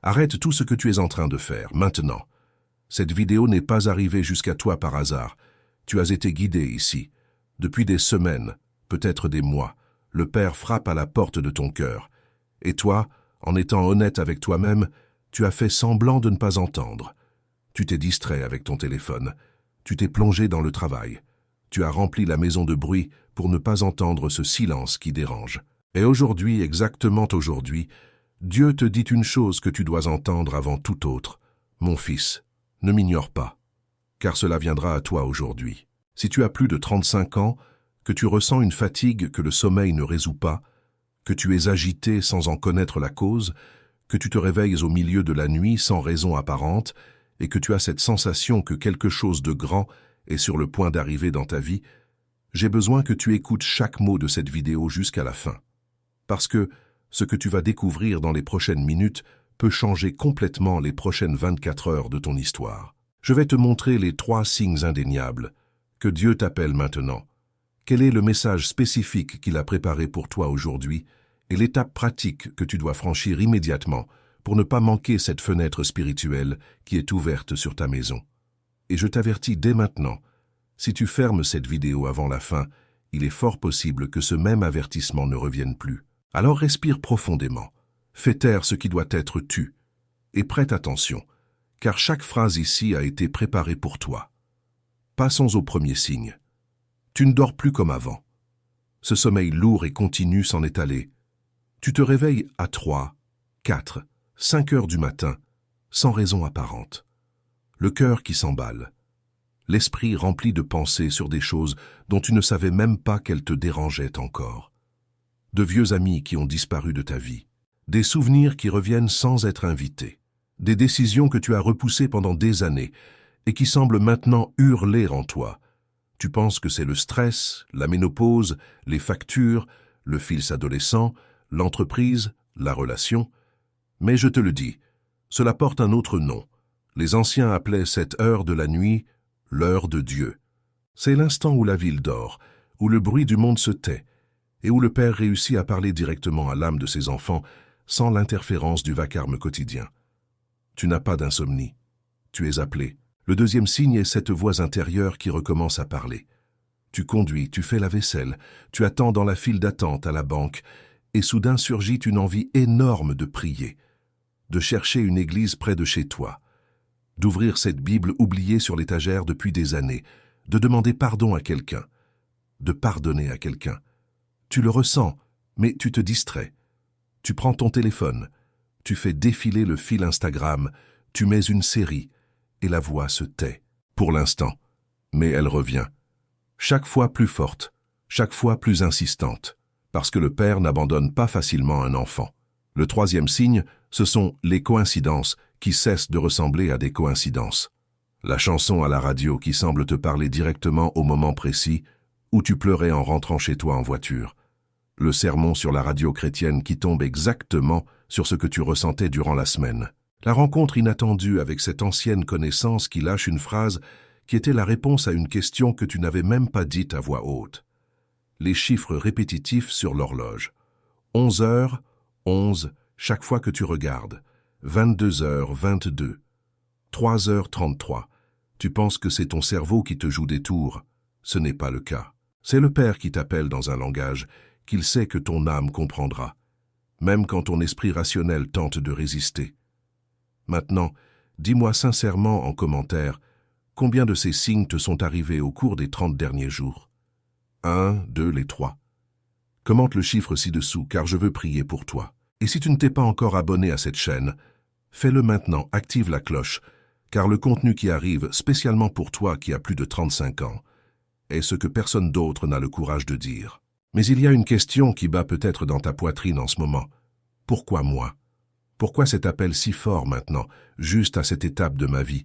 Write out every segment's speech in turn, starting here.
Arrête tout ce que tu es en train de faire, maintenant. Cette vidéo n'est pas arrivée jusqu'à toi par hasard. Tu as été guidé ici. Depuis des semaines, peut-être des mois, le Père frappe à la porte de ton cœur. Et toi, en étant honnête avec toi-même, tu as fait semblant de ne pas entendre. Tu t'es distrait avec ton téléphone. Tu t'es plongé dans le travail. Tu as rempli la maison de bruit pour ne pas entendre ce silence qui dérange. Et aujourd'hui, exactement aujourd'hui, Dieu te dit une chose que tu dois entendre avant tout autre. Mon fils, ne m'ignore pas, car cela viendra à toi aujourd'hui. Si tu as plus de 35 ans, que tu ressens une fatigue que le sommeil ne résout pas, que tu es agité sans en connaître la cause, que tu te réveilles au milieu de la nuit sans raison apparente, et que tu as cette sensation que quelque chose de grand est sur le point d'arriver dans ta vie, j'ai besoin que tu écoutes chaque mot de cette vidéo jusqu'à la fin. Parce que ce que tu vas découvrir dans les prochaines minutes peut changer complètement les prochaines 24 heures de ton histoire. Je vais te montrer les 3 signes indéniables que Dieu t'appelle maintenant. Quel est le message spécifique qu'il a préparé pour toi aujourd'hui et l'étape pratique que tu dois franchir immédiatement pour ne pas manquer cette fenêtre spirituelle qui est ouverte sur ta maison. Et je t'avertis dès maintenant, si tu fermes cette vidéo avant la fin, il est fort possible que ce même avertissement ne revienne plus. Alors respire profondément, fais taire ce qui doit être tu, et prête attention, car chaque phrase ici a été préparée pour toi. Passons au premier signe. Tu ne dors plus comme avant. Ce sommeil lourd et continu s'en est allé. Tu te réveilles à 3, 4, 5 heures du matin, sans raison apparente. Le cœur qui s'emballe. L'esprit rempli de pensées sur des choses dont tu ne savais même pas qu'elles te dérangeaient encore. De vieux amis qui ont disparu de ta vie. Des souvenirs qui reviennent sans être invités. Des décisions que tu as repoussées pendant des années et qui semblent maintenant hurler en toi. Tu penses que c'est le stress, la ménopause, les factures, le fils adolescent, l'entreprise, la relation. Mais je te le dis, cela porte un autre nom. Les anciens appelaient cette heure de la nuit l'heure de Dieu. C'est l'instant où la ville dort, où le bruit du monde se tait, et où le Père réussit à parler directement à l'âme de ses enfants sans l'interférence du vacarme quotidien. Tu n'as pas d'insomnie. Tu es appelé. Le deuxième signe est cette voix intérieure qui recommence à parler. Tu conduis, tu fais la vaisselle, tu attends dans la file d'attente à la banque, et soudain surgit une envie énorme de prier, de chercher une église près de chez toi, d'ouvrir cette Bible oubliée sur l'étagère depuis des années, de demander pardon à quelqu'un, de pardonner à quelqu'un. Tu le ressens, mais tu te distrais. Tu prends ton téléphone, tu fais défiler le fil Instagram, tu mets une série, et la voix se tait, pour l'instant. Mais elle revient. Chaque fois plus forte, chaque fois plus insistante, parce que le Père n'abandonne pas facilement un enfant. Le troisième signe, ce sont les coïncidences qui cessent de ressembler à des coïncidences. La chanson à la radio qui semble te parler directement au moment précis où tu pleurais en rentrant chez toi en voiture. Le sermon sur la radio chrétienne qui tombe exactement sur ce que tu ressentais durant la semaine. La rencontre inattendue avec cette ancienne connaissance qui lâche une phrase qui était la réponse à une question que tu n'avais même pas dite à voix haute. Les chiffres répétitifs sur l'horloge. 11h11 chaque fois que tu regardes. 22h22. 3h33. Tu penses que c'est ton cerveau qui te joue des tours. Ce n'est pas le cas. C'est le Père qui t'appelle dans un langage qu'il sait que ton âme comprendra, même quand ton esprit rationnel tente de résister. Maintenant, dis-moi sincèrement en commentaire combien de ces signes te sont arrivés au cours des 30 derniers jours. 1, 2, les 3. Commente le chiffre ci-dessous car je veux prier pour toi. Et si tu ne t'es pas encore abonné à cette chaîne, fais-le maintenant, active la cloche, car le contenu qui arrive spécialement pour toi qui as plus de 35 ans est ce que personne d'autre n'a le courage de dire. Mais il y a une question qui bat peut-être dans ta poitrine en ce moment. Pourquoi moi? Pourquoi cet appel si fort maintenant, juste à cette étape de ma vie?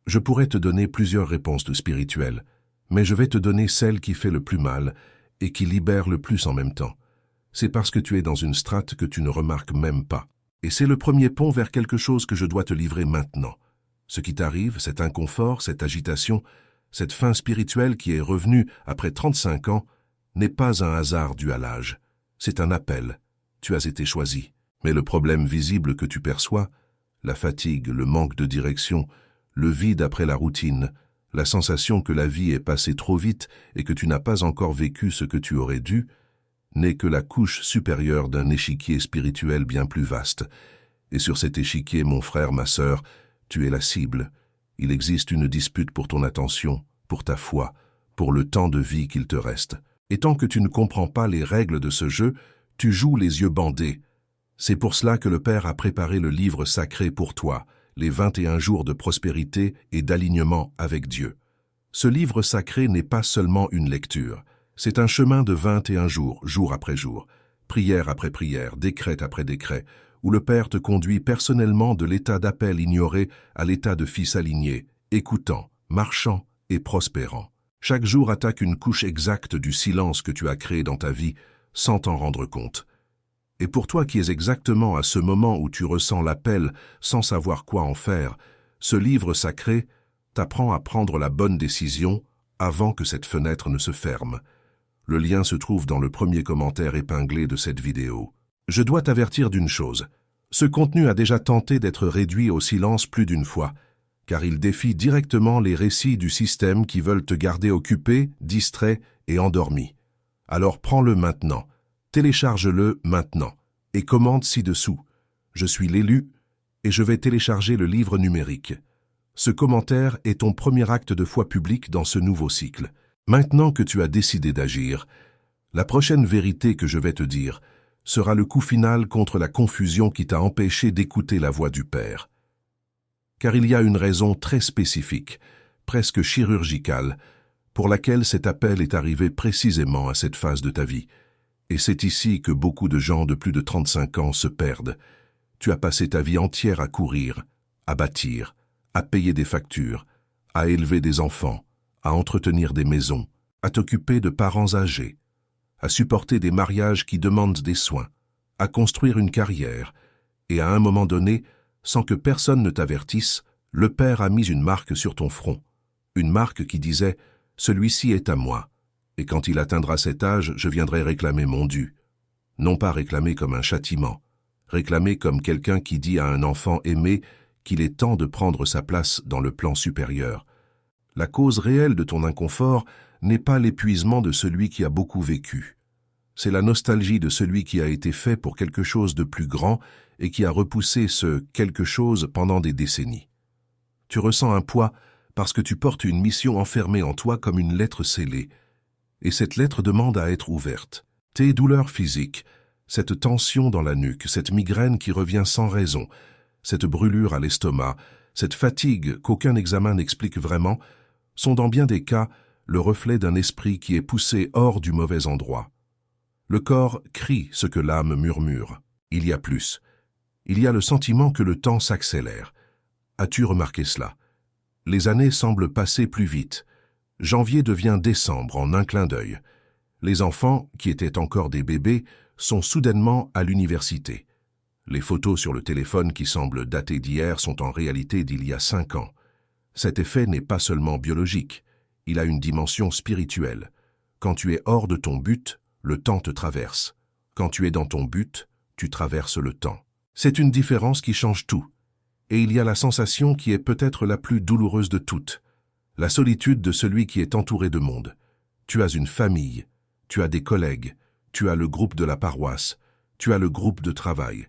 Je pourrais te donner plusieurs réponses de spirituelles, mais je vais te donner celle qui fait le plus mal et qui libère le plus en même temps. C'est parce que tu es dans une strate que tu ne remarques même pas. Et c'est le premier pont vers quelque chose que je dois te livrer maintenant. Ce qui t'arrive, cet inconfort, cette agitation, cette faim spirituelle qui est revenue après 35 ans, n'est pas un hasard dû à l'âge. C'est un appel. Tu as été choisi. Mais le problème visible que tu perçois, la fatigue, le manque de direction, le vide après la routine, la sensation que la vie est passée trop vite et que tu n'as pas encore vécu ce que tu aurais dû, n'est que la couche supérieure d'un échiquier spirituel bien plus vaste. Et sur cet échiquier, mon frère, ma sœur, tu es la cible. Il existe une dispute pour ton attention, pour ta foi, pour le temps de vie qu'il te reste. Et tant que tu ne comprends pas les règles de ce jeu, tu joues les yeux bandés. C'est pour cela que le Père a préparé le livre sacré pour toi, les 21 jours de prospérité et d'alignement avec Dieu. Ce livre sacré n'est pas seulement une lecture, c'est un chemin de 21 jours, jour après jour, prière après prière, décret après décret, où le Père te conduit personnellement de l'état d'appel ignoré à l'état de fils aligné, écoutant, marchant et prospérant. Chaque jour attaque une couche exacte du silence que tu as créé dans ta vie sans t'en rendre compte. Et pour toi qui es exactement à ce moment où tu ressens l'appel sans savoir quoi en faire, ce livre sacré t'apprend à prendre la bonne décision avant que cette fenêtre ne se ferme. Le lien se trouve dans le premier commentaire épinglé de cette vidéo. Je dois t'avertir d'une chose. Ce contenu a déjà tenté d'être réduit au silence plus d'une fois, car il défie directement les récits du système qui veulent te garder occupé, distrait et endormi. Alors prends-le maintenant, télécharge-le maintenant et commente ci-dessous. Je suis l'élu et je vais télécharger le livre numérique. Ce commentaire est ton premier acte de foi public dans ce nouveau cycle. Maintenant que tu as décidé d'agir, la prochaine vérité que je vais te dire sera le coup final contre la confusion qui t'a empêché d'écouter la voix du Père. Car il y a une raison très spécifique, presque chirurgicale, pour laquelle cet appel est arrivé précisément à cette phase de ta vie. Et c'est ici que beaucoup de gens de plus de 35 ans se perdent. Tu as passé ta vie entière à courir, à bâtir, à payer des factures, à élever des enfants, à entretenir des maisons, à t'occuper de parents âgés, à supporter des mariages qui demandent des soins, à construire une carrière, et à un moment donné, sans que personne ne t'avertisse, le Père a mis une marque sur ton front, une marque qui disait « Celui-ci est à moi ». Et quand il atteindra cet âge, je viendrai réclamer mon dû. Non pas réclamer comme un châtiment, réclamer comme quelqu'un qui dit à un enfant aimé qu'il est temps de prendre sa place dans le plan supérieur. La cause réelle de ton inconfort n'est pas l'épuisement de celui qui a beaucoup vécu. C'est la nostalgie de celui qui a été fait pour quelque chose de plus grand et qui a repoussé ce quelque chose pendant des décennies. Tu ressens un poids parce que tu portes une mission enfermée en toi comme une lettre scellée. Et cette lettre demande à être ouverte. Tes douleurs physiques, cette tension dans la nuque, cette migraine qui revient sans raison, cette brûlure à l'estomac, cette fatigue qu'aucun examen n'explique vraiment, sont dans bien des cas le reflet d'un esprit qui est poussé hors du mauvais endroit. Le corps crie ce que l'âme murmure. Il y a plus. Il y a le sentiment que le temps s'accélère. As-tu remarqué cela? Les années semblent passer plus vite. Janvier devient décembre en un clin d'œil. Les enfants, qui étaient encore des bébés, sont soudainement à l'université. Les photos sur le téléphone qui semblent datées d'hier sont en réalité d'il y a 5 ans. Cet effet n'est pas seulement biologique, il a une dimension spirituelle. Quand tu es hors de ton but, le temps te traverse. Quand tu es dans ton but, tu traverses le temps. C'est une différence qui change tout. Et il y a la sensation qui est peut-être la plus douloureuse de toutes. La solitude de celui qui est entouré de monde. Tu as une famille, tu as des collègues, tu as le groupe de la paroisse, tu as le groupe de travail.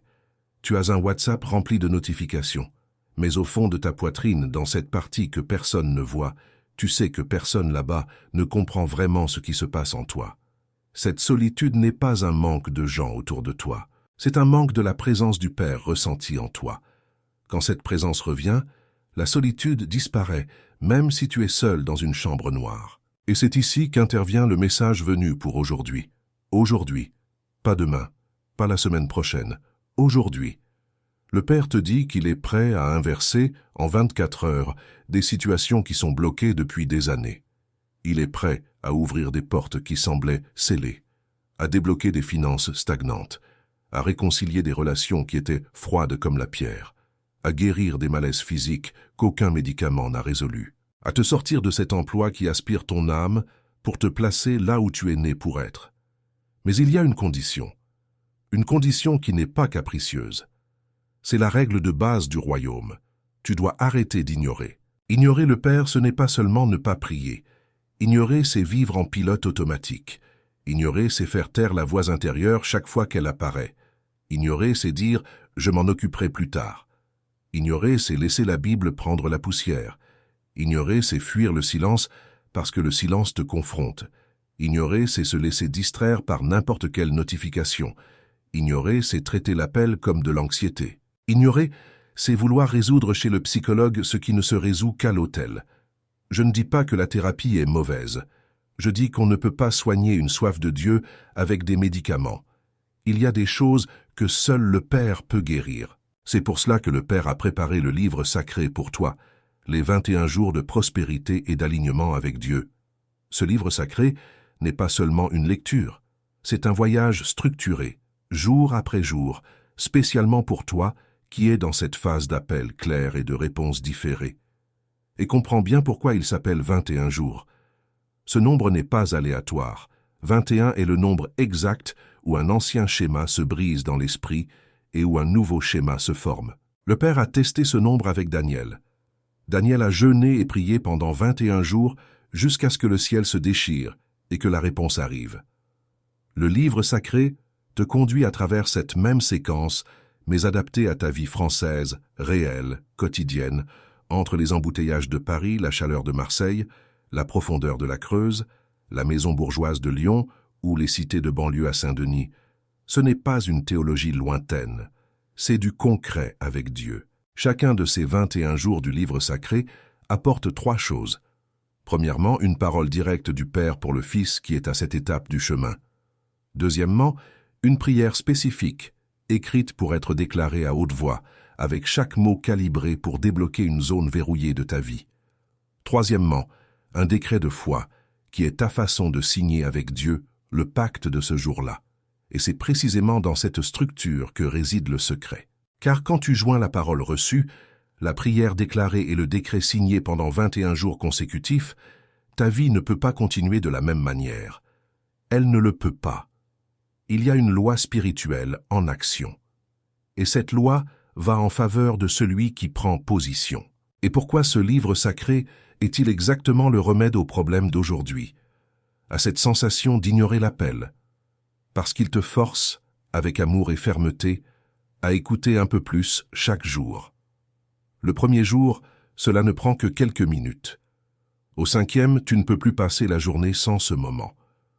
Tu as un WhatsApp rempli de notifications. Mais au fond de ta poitrine, dans cette partie que personne ne voit, tu sais que personne là-bas ne comprend vraiment ce qui se passe en toi. Cette solitude n'est pas un manque de gens autour de toi. C'est un manque de la présence du Père ressentie en toi. Quand cette présence revient, la solitude disparaît, même si tu es seul dans une chambre noire. Et c'est ici qu'intervient le message venu pour aujourd'hui. Aujourd'hui, pas demain, pas la semaine prochaine, aujourd'hui. Le Père te dit qu'il est prêt à inverser, en 24 heures, des situations qui sont bloquées depuis des années. Il est prêt à ouvrir des portes qui semblaient scellées, à débloquer des finances stagnantes, à réconcilier des relations qui étaient froides comme la pierre, à guérir des malaises physiques qu'aucun médicament n'a résolus, à te sortir de cet emploi qui aspire ton âme pour te placer là où tu es né pour être. Mais il y a une condition qui n'est pas capricieuse. C'est la règle de base du royaume. Tu dois arrêter d'ignorer. Ignorer le Père, ce n'est pas seulement ne pas prier. Ignorer, c'est vivre en pilote automatique. Ignorer, c'est faire taire la voix intérieure chaque fois qu'elle apparaît. Ignorer, c'est dire « je m'en occuperai plus tard ». Ignorer, c'est laisser la Bible prendre la poussière. Ignorer, c'est fuir le silence parce que le silence te confronte. Ignorer, c'est se laisser distraire par n'importe quelle notification. Ignorer, c'est traiter l'appel comme de l'anxiété. Ignorer, c'est vouloir résoudre chez le psychologue ce qui ne se résout qu'à l'hôtel. Je ne dis pas que la thérapie est mauvaise. Je dis qu'on ne peut pas soigner une soif de Dieu avec des médicaments. Il y a des choses que seul le Père peut guérir. C'est pour cela que le Père a préparé le livre sacré pour toi, les 21 jours de prospérité et d'alignement avec Dieu. Ce livre sacré n'est pas seulement une lecture, c'est un voyage structuré, jour après jour, spécialement pour toi qui es dans cette phase d'appel clair et de réponse différée. Et comprends bien pourquoi il s'appelle 21 jours. Ce nombre n'est pas aléatoire. 21 est le nombre exact où un ancien schéma se brise dans l'esprit et où un nouveau schéma se forme. Le Père a testé ce nombre avec Daniel. Daniel a jeûné et prié pendant 21 jours jusqu'à ce que le ciel se déchire et que la réponse arrive. Le livre sacré te conduit à travers cette même séquence, mais adaptée à ta vie française, réelle, quotidienne, entre les embouteillages de Paris, la chaleur de Marseille, la profondeur de la Creuse, la maison bourgeoise de Lyon ou les cités de banlieue à Saint-Denis. Ce n'est pas une théologie lointaine, c'est du concret avec Dieu. Chacun de ces 21 jours du livre sacré apporte 3 choses. Premièrement, une parole directe du Père pour le Fils qui est à cette étape du chemin. Deuxièmement, une prière spécifique, écrite pour être déclarée à haute voix, avec chaque mot calibré pour débloquer une zone verrouillée de ta vie. Troisièmement, un décret de foi, qui est ta façon de signer avec Dieu le pacte de ce jour-là. Et c'est précisément dans cette structure que réside le secret. Car quand tu joins la parole reçue, la prière déclarée et le décret signé pendant 21 jours consécutifs, ta vie ne peut pas continuer de la même manière. Elle ne le peut pas. Il y a une loi spirituelle en action. Et cette loi va en faveur de celui qui prend position. Et pourquoi ce livre sacré est-il exactement le remède aux problèmes d'aujourd'hui, à cette sensation d'ignorer l'appel? Parce qu'il te force, avec amour et fermeté, à écouter un peu plus chaque jour. Le premier jour, cela ne prend que quelques minutes. Au 5e, tu ne peux plus passer la journée sans ce moment.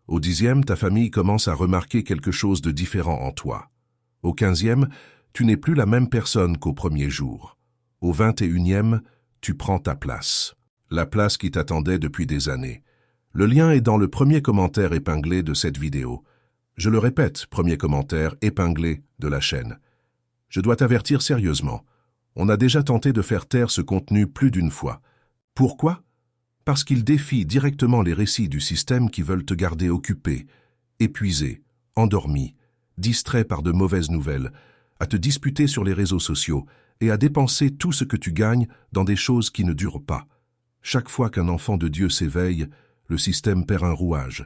Au 10e, ta famille commence à remarquer quelque chose de différent en toi. Au 15e, tu n'es plus la même personne qu'au premier jour. Au 21e, tu prends ta place. La place qui t'attendait depuis des années. Le lien est dans le premier commentaire épinglé de cette vidéo. Je le répète, premier commentaire épinglé de la chaîne. Je dois t'avertir sérieusement. On a déjà tenté de faire taire ce contenu plus d'une fois. Pourquoi? Parce qu'il défie directement les récits du système qui veulent te garder occupé, épuisé, endormi, distrait par de mauvaises nouvelles, à te disputer sur les réseaux sociaux et à dépenser tout ce que tu gagnes dans des choses qui ne durent pas. Chaque fois qu'un enfant de Dieu s'éveille, le système perd un rouage.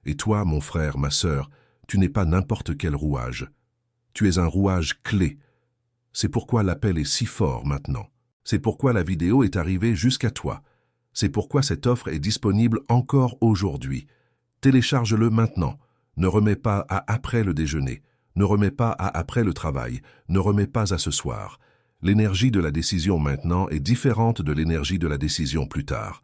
Et toi, mon frère, ma sœur, tu n'es pas n'importe quel rouage. Tu es un rouage clé. C'est pourquoi l'appel est si fort maintenant. C'est pourquoi la vidéo est arrivée jusqu'à toi. C'est pourquoi cette offre est disponible encore aujourd'hui. Télécharge-le maintenant. Ne remets pas à après le déjeuner. Ne remets pas à après le travail. Ne remets pas à ce soir. L'énergie de la décision maintenant est différente de l'énergie de la décision plus tard.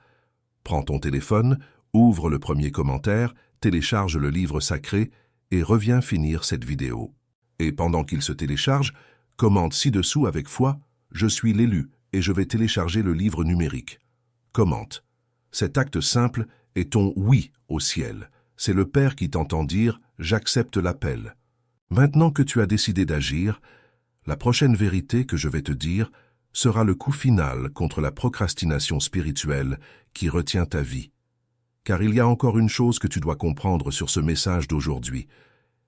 Prends ton téléphone, ouvre le premier commentaire, télécharge le livre sacré et reviens finir cette vidéo. Et pendant qu'il se télécharge, commente ci-dessous avec foi « Je suis l'élu et je vais télécharger le livre numérique ». Commente. Cet acte simple est ton « oui » au ciel. C'est le Père qui t'entend dire « J'accepte l'appel ». Maintenant que tu as décidé d'agir, la prochaine vérité que je vais te dire sera le coup final contre la procrastination spirituelle qui retient ta vie. Car il y a encore une chose que tu dois comprendre sur ce message d'aujourd'hui,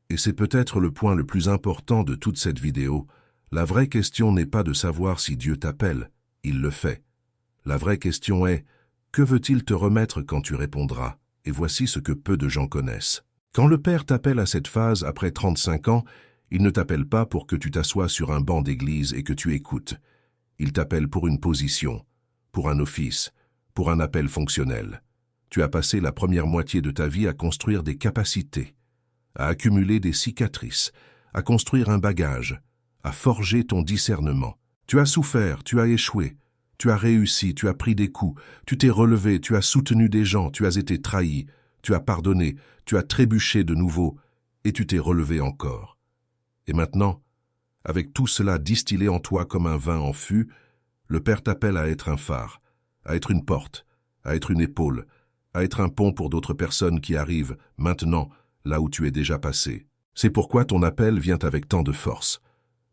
et c'est peut-être le point le plus important de toute cette vidéo. La vraie question n'est pas de savoir si Dieu t'appelle, il le fait. La vraie question est, que veut-il te remettre quand tu répondras? Et voici ce que peu de gens connaissent. Quand le Père t'appelle à cette phase après 35 ans, Il ne t'appelle pas pour que tu t'assoies sur un banc d'église et que tu écoutes. Il t'appelle pour une position, pour un office, pour un appel fonctionnel. Tu as passé la première moitié de ta vie à construire des capacités, à accumuler des cicatrices, à construire un bagage, à forger ton discernement. Tu as souffert, tu as échoué, tu as réussi, tu as pris des coups, tu t'es relevé, tu as soutenu des gens, tu as été trahi, tu as pardonné, tu as trébuché de nouveau, et tu t'es relevé encore. Et maintenant, avec tout cela distillé en toi comme un vin en fût, le Père t'appelle à être un phare, à être une porte, à être une épaule, à être un pont pour d'autres personnes qui arrivent, maintenant, là où tu es déjà passé. C'est pourquoi ton appel vient avec tant de force,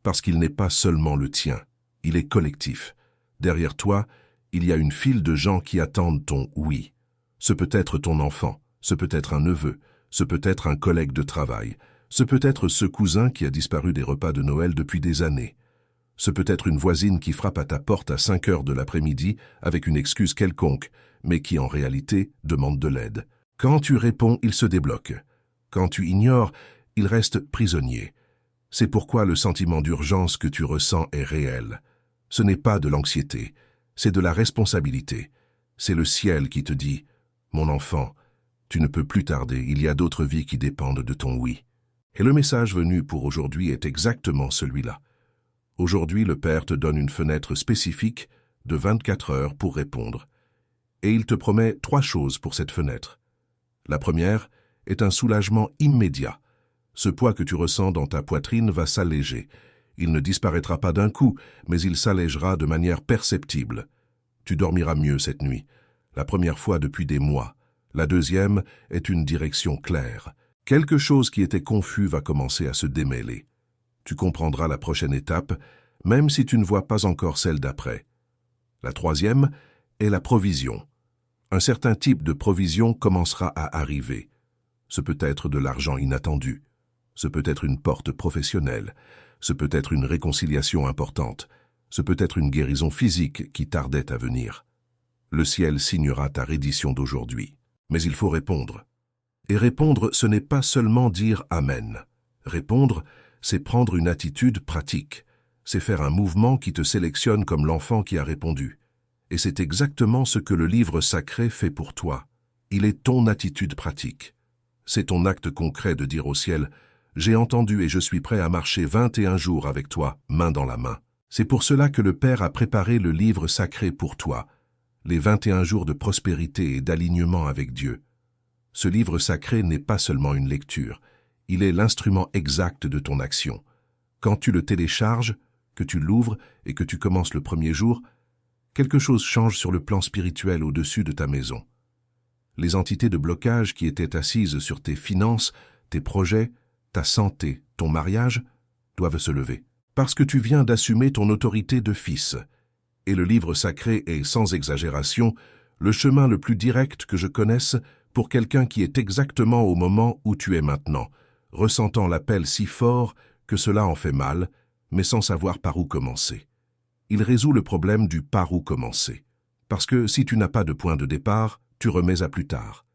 parce qu'il n'est pas seulement le tien, il est collectif. Derrière toi, il y a une file de gens qui attendent ton « oui ». Ce peut être ton enfant, ce peut être un neveu, ce peut être un collègue de travail, ce peut être ce cousin qui a disparu des repas de Noël depuis des années. Ce peut être une voisine qui frappe à ta porte à 5 heures de l'après-midi avec une excuse quelconque, mais qui en réalité demande de l'aide. Quand tu réponds, il se débloque. Quand tu ignores, il reste prisonnier. C'est pourquoi le sentiment d'urgence que tu ressens est réel. Ce n'est pas de l'anxiété, c'est de la responsabilité. C'est le ciel qui te dit « Mon enfant, tu ne peux plus tarder, il y a d'autres vies qui dépendent de ton oui ». Et le message venu pour aujourd'hui est exactement celui-là. Aujourd'hui, le Père te donne une fenêtre spécifique de 24 heures pour répondre. Et il te promet 3 choses pour cette fenêtre. La première est un soulagement immédiat. Ce poids que tu ressens dans ta poitrine va s'alléger. Il ne disparaîtra pas d'un coup, mais il s'allégera de manière perceptible. Tu dormiras mieux cette nuit. La première fois depuis des mois. La deuxième est une direction claire. Quelque chose qui était confus va commencer à se démêler. Tu comprendras la prochaine étape, même si tu ne vois pas encore celle d'après. La troisième est la provision. Un certain type de provision commencera à arriver. Ce peut être de l'argent inattendu. Ce peut être une porte professionnelle. Ce peut être une réconciliation importante. Ce peut être une guérison physique qui tardait à venir. Le ciel signera ta reddition d'aujourd'hui. Mais il faut répondre. Et répondre, ce n'est pas seulement dire « Amen ». Répondre, c'est prendre une attitude pratique. C'est faire un mouvement qui te sélectionne comme l'enfant qui a répondu. Et c'est exactement ce que le livre sacré fait pour toi. Il est ton attitude pratique. C'est ton acte concret de dire au ciel « J'ai entendu et je suis prêt à marcher 21 jours avec toi, main dans la main ». C'est pour cela que le Père a préparé le livre sacré pour toi, les 21 jours de prospérité et d'alignement avec Dieu. Ce livre sacré n'est pas seulement une lecture, il est l'instrument exact de ton action. Quand tu le télécharges, que tu l'ouvres et que tu commences le premier jour, quelque chose change sur le plan spirituel au-dessus de ta maison. Les entités de blocage qui étaient assises sur tes finances, tes projets, ta santé, ton mariage, doivent se lever. Parce que tu viens d'assumer ton autorité de fils. Et le livre sacré est, sans exagération, le chemin le plus direct que je connaisse pour quelqu'un qui est exactement au moment où tu es maintenant, ressentant l'appel si fort que cela en fait mal, mais sans savoir par où commencer. Il résout le problème du par où commencer. Parce que si tu n'as pas de point de départ, tu remets à plus tard.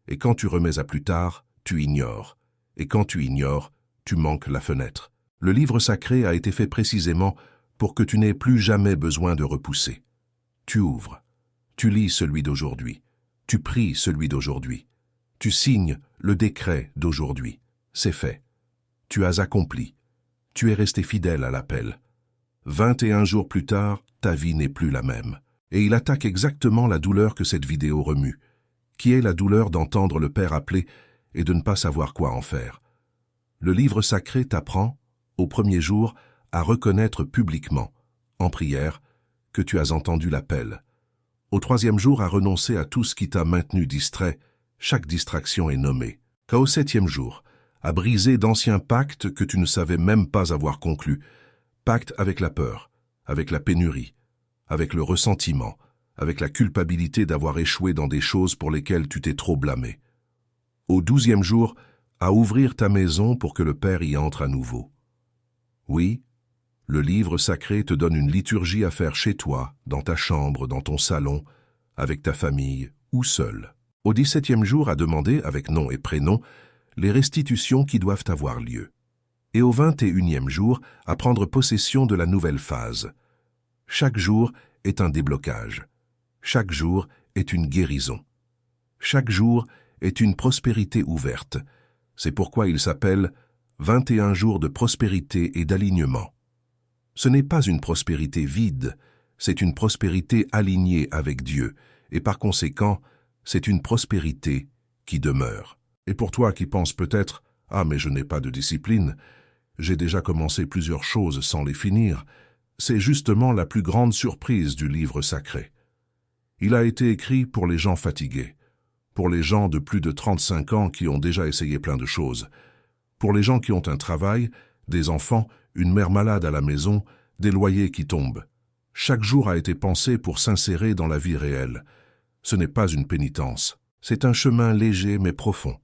Et quand tu remets à plus tard, tu ignores. Et quand tu ignores, tu manques la fenêtre. Le livre sacré a été fait précisément pour que tu n'aies plus jamais besoin de repousser. Tu ouvres. Tu lis celui d'aujourd'hui. Tu pries celui d'aujourd'hui. Tu signes le décret d'aujourd'hui. C'est fait. Tu as accompli. Tu es resté fidèle à l'appel. 21 jours plus tard, ta vie n'est plus la même. Et il attaque exactement la douleur que cette vidéo remue, qui est la douleur d'entendre le Père appeler et de ne pas savoir quoi en faire. Le livre sacré t'apprend, au premier jour, à reconnaître publiquement, en prière, que tu as entendu l'appel. Au troisième jour, à renoncer à tout ce qui t'a maintenu distrait, chaque distraction est nommée. Qu'au 7e jour, à briser d'anciens pactes que tu ne savais même pas avoir conclus, pacte avec la peur, avec la pénurie, avec le ressentiment, avec la culpabilité d'avoir échoué dans des choses pour lesquelles tu t'es trop blâmé. Au 12e jour, à ouvrir ta maison pour que le Père y entre à nouveau. Oui, le livre sacré te donne une liturgie à faire chez toi, dans ta chambre, dans ton salon, avec ta famille ou seul. Au 17e jour, à demander, avec nom et prénom, les restitutions qui doivent avoir lieu. et au 21e jour à prendre possession de la nouvelle phase. Chaque jour est un déblocage. Chaque jour est une guérison. Chaque jour est une prospérité ouverte. C'est pourquoi il s'appelle 21 jours de prospérité et d'alignement. Ce n'est pas une prospérité vide, c'est une prospérité alignée avec Dieu, et par conséquent, c'est une prospérité qui demeure. Et pour toi qui penses peut-être « Ah, mais je n'ai pas de discipline, j'ai déjà commencé plusieurs choses sans les finir », c'est justement la plus grande surprise du livre sacré. Il a été écrit pour les gens fatigués, pour les gens de plus de 35 ans qui ont déjà essayé plein de choses, pour les gens qui ont un travail, des enfants, une mère malade à la maison, des loyers qui tombent. Chaque jour a été pensé pour s'insérer dans la vie réelle. Ce n'est pas une pénitence, c'est un chemin léger mais profond.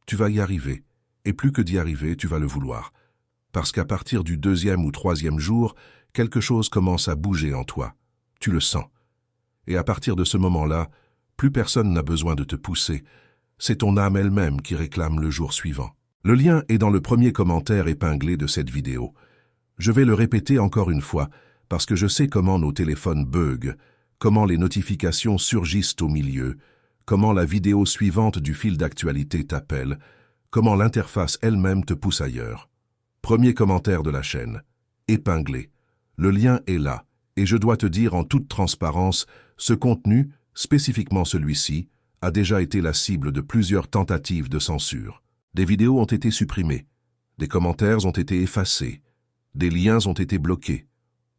Tu vas y arriver, et plus que d'y arriver, tu vas le vouloir. Parce qu'à partir du 2e ou 3e jour, quelque chose commence à bouger en toi. Tu le sens. Et à partir de ce moment-là, plus personne n'a besoin de te pousser. C'est ton âme elle-même qui réclame le jour suivant. Le lien est dans le premier commentaire épinglé de cette vidéo. Je vais le répéter encore une fois, parce que je sais comment nos téléphones bug, comment les notifications surgissent au milieu, comment la vidéo suivante du fil d'actualité t'appelle, comment l'interface elle-même te pousse ailleurs. Premier commentaire de la chaîne, épinglé. Le lien est là, et je dois te dire en toute transparence, ce contenu, spécifiquement celui-ci, a déjà été la cible de plusieurs tentatives de censure. Des vidéos ont été supprimées, des commentaires ont été effacés, des liens ont été bloqués.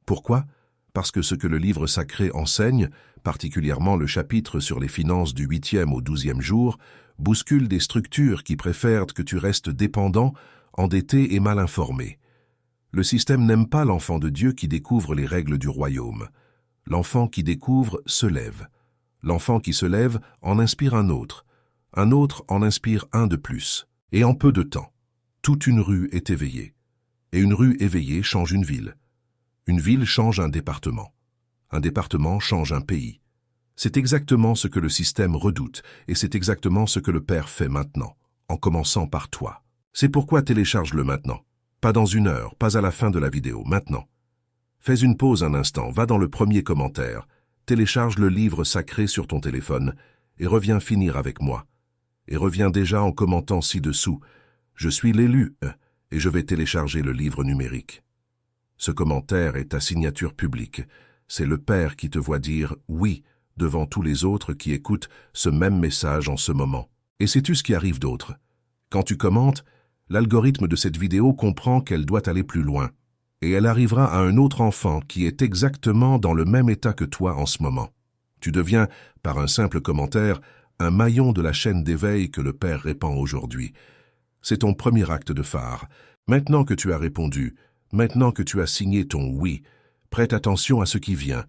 Pourquoi? Parce que ce que le livre sacré enseigne, particulièrement le chapitre sur les finances du 8e au 12e jour, bouscule des structures qui préfèrent que tu restes dépendant, endetté et mal informé. Le système n'aime pas l'enfant de Dieu qui découvre les règles du royaume. L'enfant qui découvre se lève. L'enfant qui se lève en inspire un autre en inspire un de plus. Et en peu de temps, toute une rue est éveillée. Et une rue éveillée change une ville. Une ville change un département. Un département change un pays. C'est exactement ce que le système redoute, et c'est exactement ce que le Père fait maintenant, en commençant par toi. C'est pourquoi télécharge-le maintenant. Pas dans 1 heure, pas à la fin de la vidéo, maintenant. Fais une pause un instant, va dans le premier commentaire, télécharge le livre sacré sur ton téléphone, et reviens finir avec moi. Et reviens déjà en commentant ci-dessous. Je suis l'élu, et je vais télécharger le livre numérique. Ce commentaire est ta signature publique. C'est le Père qui te voit dire « oui » devant tous les autres qui écoutent ce même message en ce moment. Et sais-tu ce qui arrive d'autre? Quand tu commentes, l'algorithme de cette vidéo comprend qu'elle doit aller plus loin. Et elle arrivera à un autre enfant qui est exactement dans le même état que toi en ce moment. Tu deviens, par un simple commentaire, un maillon de la chaîne d'éveil que le Père répand aujourd'hui. C'est ton premier acte de phare. Maintenant que tu as répondu, maintenant que tu as signé ton « oui », prête attention à ce qui vient,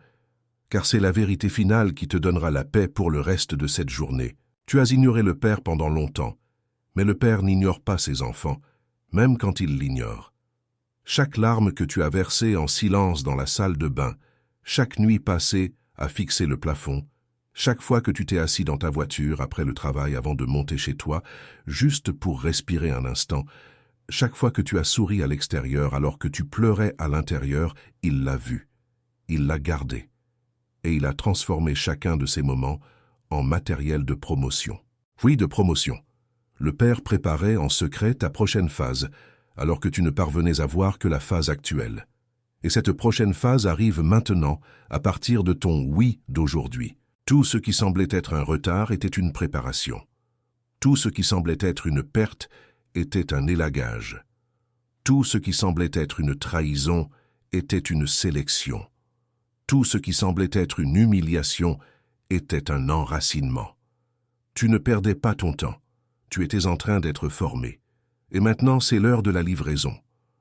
car c'est la vérité finale qui te donnera la paix pour le reste de cette journée. Tu as ignoré le Père pendant longtemps, mais le Père n'ignore pas ses enfants, même quand il l'ignore. Chaque larme que tu as versée en silence dans la salle de bain, chaque nuit passée à fixer le plafond, chaque fois que tu t'es assis dans ta voiture après le travail avant de monter chez toi, juste pour respirer un instant, chaque fois que tu as souri à l'extérieur alors que tu pleurais à l'intérieur, il l'a vu, il l'a gardé, et il a transformé chacun de ces moments en matériel de promotion. Oui, de promotion. Le Père préparait en secret ta prochaine phase, alors que tu ne parvenais à voir que la phase actuelle. Et cette prochaine phase arrive maintenant, à partir de ton « oui » d'aujourd'hui. Tout ce qui semblait être un retard était une préparation. Tout ce qui semblait être une perte était un élagage. Tout ce qui semblait être une trahison était une sélection. Tout ce qui semblait être une humiliation était un enracinement. Tu ne perdais pas ton temps. Tu étais en train d'être formé. Et maintenant, c'est l'heure de la livraison.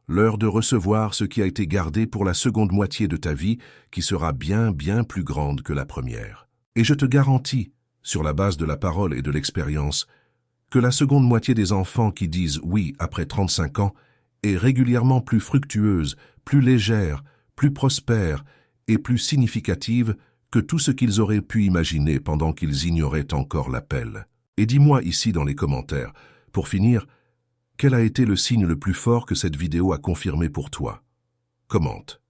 L'heure de recevoir ce qui a été gardé pour la seconde moitié de ta vie, qui sera bien, bien plus grande que la première. Et je te garantis, sur la base de la parole et de l'expérience, que la seconde moitié des enfants qui disent « oui » après 35 ans est régulièrement plus fructueuse, plus légère, plus prospère et plus significative que tout ce qu'ils auraient pu imaginer pendant qu'ils ignoraient encore l'appel. Et dis-moi ici dans les commentaires, pour finir, Quel a été le signe le plus fort que cette vidéo a confirmé pour toi? Commente,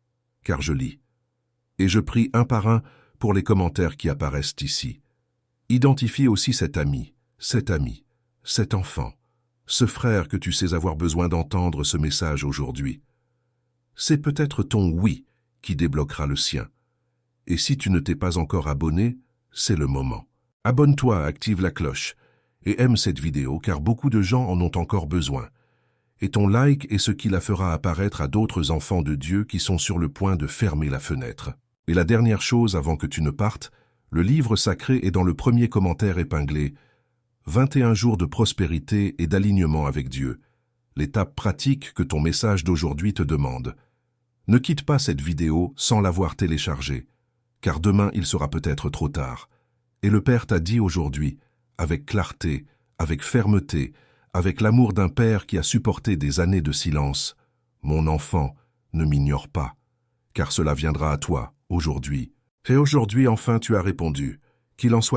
car je lis. Et je prie un par un pour les commentaires qui apparaissent ici. Identifie aussi cet ami, cet enfant, ce frère que tu sais avoir besoin d'entendre ce message aujourd'hui. C'est peut-être ton oui qui débloquera le sien. Et si tu ne t'es pas encore abonné, c'est le moment. Abonne-toi, active la cloche et aime cette vidéo car beaucoup de gens en ont encore besoin. Et ton like est ce qui la fera apparaître à d'autres enfants de Dieu qui sont sur le point de fermer la fenêtre. Et la dernière chose avant que tu ne partes, le livre sacré est dans le premier commentaire épinglé. 21 jours de prospérité et d'alignement avec Dieu. L'étape pratique que ton message d'aujourd'hui te demande. Ne quitte pas cette vidéo sans l'avoir téléchargée, car demain il sera peut-être trop tard. Et le Père t'a dit aujourd'hui, avec clarté, avec fermeté, avec l'amour d'un père qui a supporté des années de silence, « Mon enfant, ne m'ignore pas, car cela viendra à toi, aujourd'hui. » Et aujourd'hui enfin tu as répondu, qu'il en soit